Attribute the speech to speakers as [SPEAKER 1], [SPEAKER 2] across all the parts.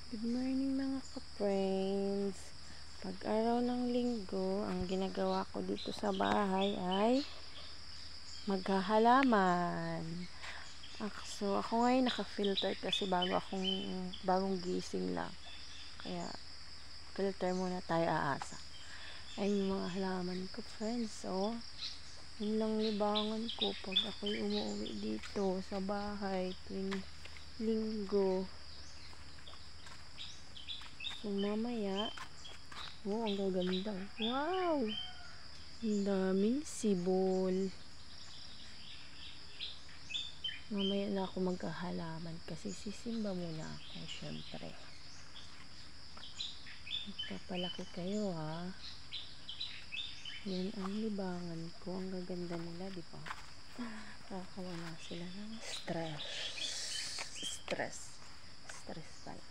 [SPEAKER 1] Good morning mga ka-friends. Pag araw ng linggo, ang ginagawa ko dito sa bahay ay maghahalaman. So ako ngayon naka-filter kasi bagong gising lang. Kaya filter muna tayo aasa. Ayun yung mga halaman ko, friends. So, yun lang libangan ko pag ako'y umuwi dito sa bahay tuwing linggo. So, mamaya, ang gaganda. Wow! Ang daming sibol. Mamaya na ako maghahalaman kasi sisimba muna ako, syempre. Magpapalaki kayo, ha? Yan ang libangan ko. Ang gaganda nila, di ba? Nakakawala sila ng stress pala.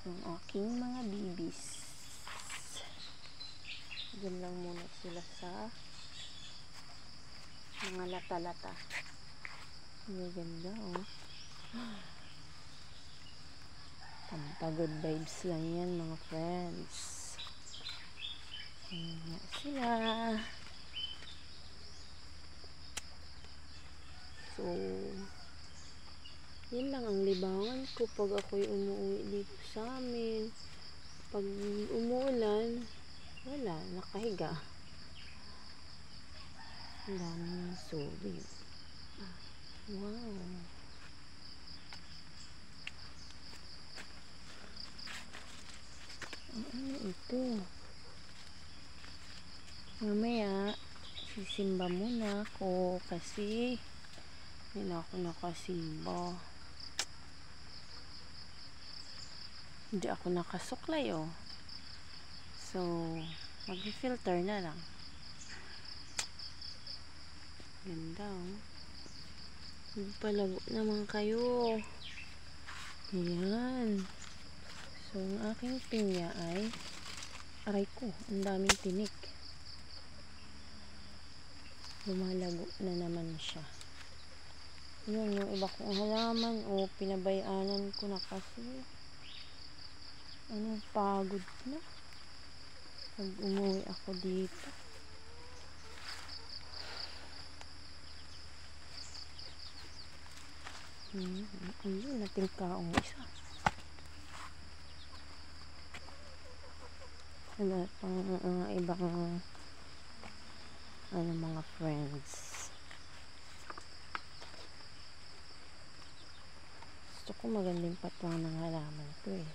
[SPEAKER 1] Ang aking mga bibis. Diyan lang muna sila sa mga lata-lata. Ang ganda, oh. Pampagod vibes lang yan, mga friends. Ayan nga sila. So, yan lang ang libangan ko pag ako'y umuwi dito sa amin. Pag umuulan, wala, nakahiga. Ang daming subi. Wow. Ano ito? Mamaya, sisimba muna ako kasi hindi na ako nakasimba. Hindi ako nakasuklay, oh. So, mag-filter na lang. Ganda, oh. Magpalago naman kayo. Ayan. So, ang aking pinya ay aray ko, ang daming tinik. Lumalago na naman siya. Yun, yung iba kong halaman, pinabayaanan ko na kasi anong pagod na pag umuwi ako dito. Ayun, nating kaong isa. Wala pang ibang mga friends. Gusto ko magandang patwang ng halaman to, eh.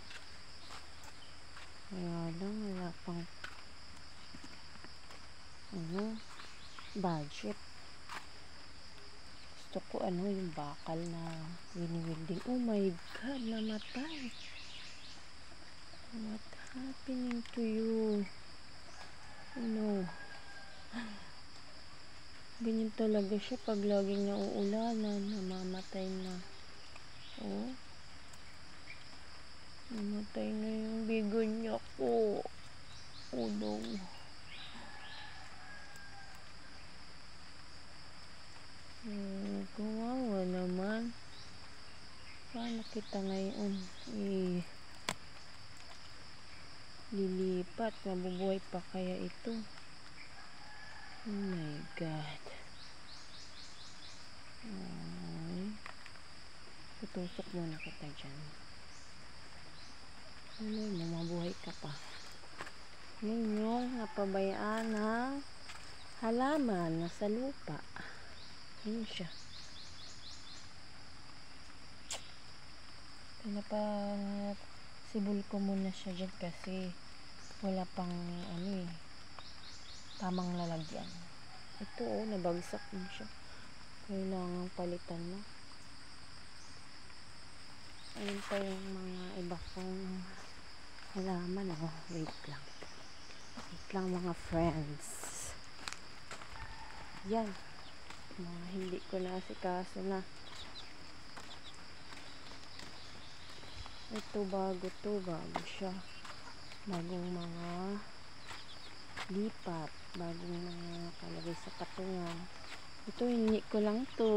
[SPEAKER 1] Kaya lang, wala pang budget. Gusto ko yung bakal na wini-wilding. Oh my God, namatay. What happening to you? Ganyan talaga siya pag laging nauulanan, namamatay na. Oh, namatay na yung bigonya ko. Oh no. Kawawa naman. Paano kita ngayon lilipat? Mabubuhay pa kaya ito? Oh my God. Tutusok muna kita dyan. Mabuhay ka pa. Yun yung napabayaan ng halaman na sa lupa. Yun siya. Sibol ko muna siya dyan kasi wala pang tamang lalagyan. Ito, nabagsak din siya. Kailangan palitan na. Ayun pa yung mga iba kong halaman. Wait lang mga friends. Yan. Hindi ko na asikaso na. Ito bago siya. Bagong mga lipat. Bagong mga kalagay sa patungan. Ito, hindi ko lang to.